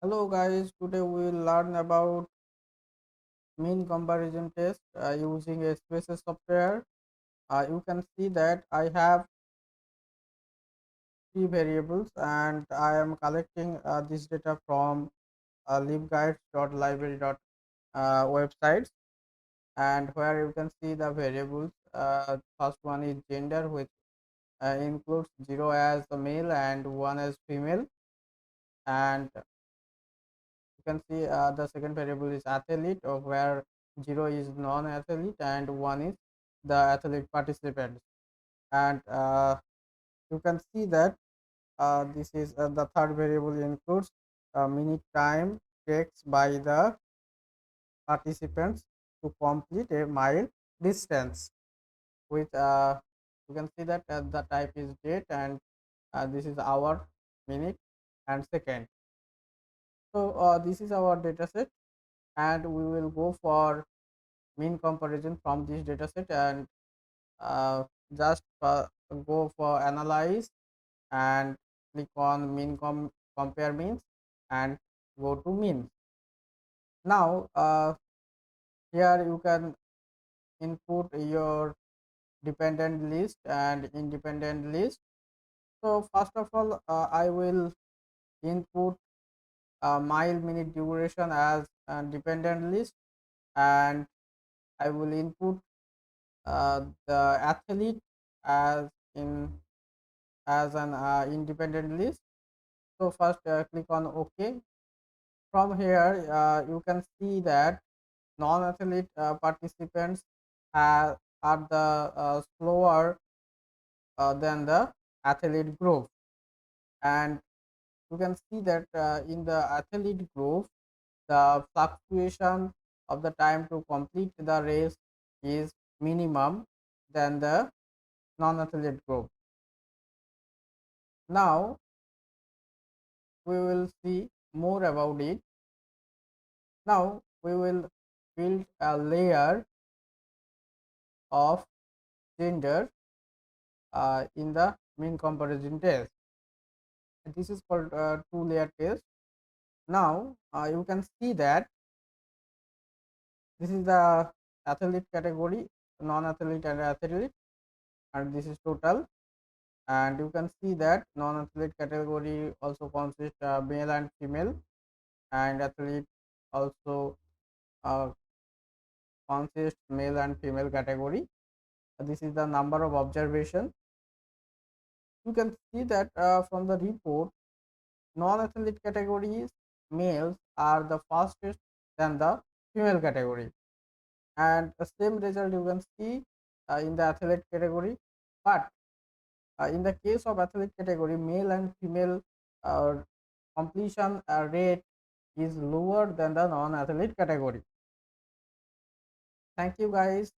Hello guys, today we will learn about mean comparison test using a SPSS software. You can see that I have three variables and I am collecting this data from libguides.library websites, and where you can see the variables. First one is gender, which includes 0 as the male and 1 as female, and you can see the second variable is athlete, of where 0 is non-athlete and 1 is the athlete participants. And you can see that this is the third variable includes minute time takes by the participants to complete a mile distance. With you can see that the type is date, and this is hour, minute, and second. So this is our data set, and we will go for mean comparison from this dataset, and uh, just go for analyze and click on compare means and go to means. Now here you can input your dependent list and independent list. So first of all, I will input mile minute duration as a dependent list, and I will input the athlete as in as an independent list. So first click on OK. From here you can see that non-athlete participants are the slower than the athlete group, and you can see that in the athlete group the fluctuation of the time to complete the race is minimum than the non-athlete group. Now we will see more about it. Now we will build a layer of gender in the mean comparison test. This is called two layer test. Now you can see that this is the athlete category, non-athlete and athlete, and this is total. And you can see that non-athlete category also consists male and female, and athlete also uh, consists male and female category. This is the number of observation. You can see that from the report, non-athlete categories males are the fastest than the female category, and the same result you can see in the athlete category. But in the case of athlete category, male and female uh, completion rate is lower than the non-athlete category. Thank you guys.